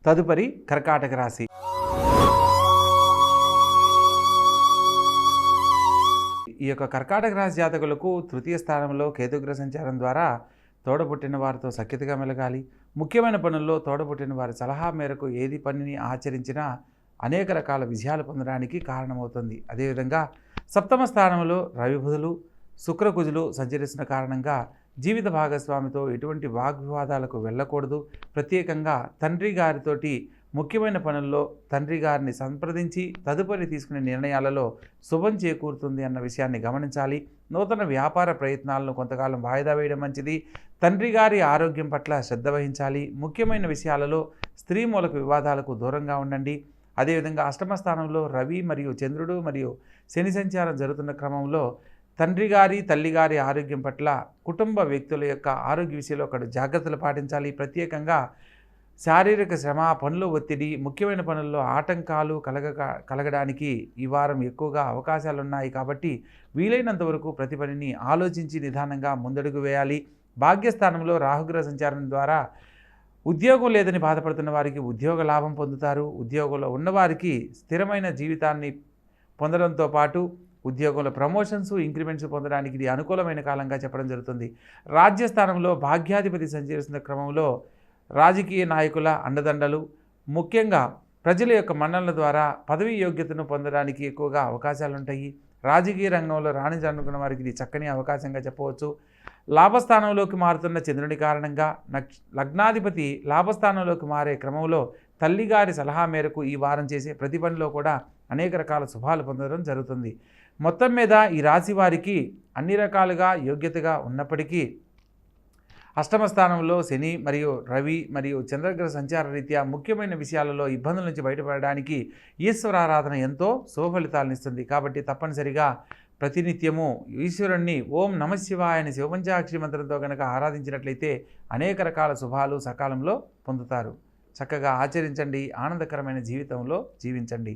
తదుపరి కర్కాటక రాశి. ఈ యొక్క కర్కాటక రాశి జాతకులకు తృతీయ స్థానంలో కేతుగ్రహ సంచారం ద్వారా తోడబుట్టిన వారితో సఖ్యతగా మెలగాలి. ముఖ్యమైన పనుల్లో తోడబుట్టిన వారి సలహా మేరకు ఏది పనిని ఆచరించినా అనేక రకాల విజయాలు పొందడానికి కారణమవుతుంది. అదేవిధంగా సప్తమ స్థానంలో రవి బుధులు శుక్రకుజులు సంచరిస్తున్న కారణంగా జీవిత భాగస్వామితో ఎటువంటి వాగ్వివాదాలకు వెళ్ళకూడదు. ప్రత్యేకంగా తండ్రి గారితోటి ముఖ్యమైన పనుల్లో తండ్రి గారిని సంప్రదించి తదుపరి తీసుకునే నిర్ణయాలలో శుభం చేకూరుతుంది అన్న విషయాన్ని గమనించాలి. నూతన వ్యాపార ప్రయత్నాలను కొంతకాలం వాయిదా వేయడం మంచిది. తండ్రి గారి ఆరోగ్యం పట్ల శ్రద్ధ వహించాలి. ముఖ్యమైన విషయాలలో స్త్రీ మూలక వివాదాలకు దూరంగా ఉండండి. అదేవిధంగా అష్టమ స్థానంలో రవి మరియు చంద్రుడు మరియు శని సంచారం జరుగుతున్న క్రమంలో తండ్రి గారి తల్లిగారి ఆరోగ్యం పట్ల కుటుంబ వ్యక్తుల యొక్క ఆరోగ్య విషయంలో ఒకటి జాగ్రత్తలు పాటించాలి. ప్రత్యేకంగా శారీరక శ్రమ, పనుల ఒత్తిడి, ముఖ్యమైన పనుల్లో ఆటంకాలు కలగడానికి ఈ వారం ఎక్కువగా అవకాశాలు ఉన్నాయి. కాబట్టి వీలైనంత వరకు ప్రతి పనిని ఆలోచించి నిదానంగా ముందడుగు వేయాలి. భాగ్యస్థానంలో రాహుగ్రహ సంచారం ద్వారా ఉద్యోగం లేదని బాధపడుతున్న వారికి ఉద్యోగ లాభం పొందుతారు. ఉద్యోగంలో ఉన్నవారికి స్థిరమైన జీవితాన్ని పొందడంతో పాటు ఉద్యోగంలో ప్రమోషన్స్, ఇంక్రిమెంట్స్ పొందడానికి ఇది అనుకూలమైన కాలంగా చెప్పడం జరుగుతుంది. రాజ్యస్థానంలో భాగ్యాధిపతి సంచరిస్తున్న క్రమంలో రాజకీయ నాయకుల అండదండలు, ముఖ్యంగా ప్రజల యొక్క మన్ననల ద్వారా పదవీ యోగ్యతను పొందడానికి ఎక్కువగా అవకాశాలు ఉంటాయి. రాజకీయ రంగంలో రాణించాలనుకున్న వారికి ఇది చక్కని అవకాశంగా చెప్పవచ్చు. లాభస్థానంలోకి మారుతున్న చంద్రుని కారణంగా లగ్నాధిపతి లాభస్థానంలోకి మారే క్రమంలో తల్లిగారి సలహా మేరకు ఈ వారం చేసే ప్రతి పనిలో కూడా అనేక రకాల శుభాలు పొందడం జరుగుతుంది. మొత్తం మీద ఈ రాశి వారికి అన్ని రకాలుగా యోగ్యతగా ఉన్నప్పటికీ అష్టమ స్థానంలో శని మరియు రవి మరియు చంద్రగ్రహ సంచార రీత్యా ముఖ్యమైన విషయాలలో ఇబ్బందుల నుంచి బయటపడడానికి ఈశ్వరారాధన ఎంతో శుభఫలితాలను ఇస్తుంది. కాబట్టి తప్పనిసరిగా ప్రతినిత్యము ఈశ్వరుణ్ణి ఓం నమశివాయ అని శివపంచాక్షరి మంత్రంతో కనుక ఆరాధించినట్లయితే అనేక రకాల శుభాలు సకాలంలో పొందుతారు. చక్కగా ఆచరించండి. ఆనందకరమైన జీవితంలో జీవించండి.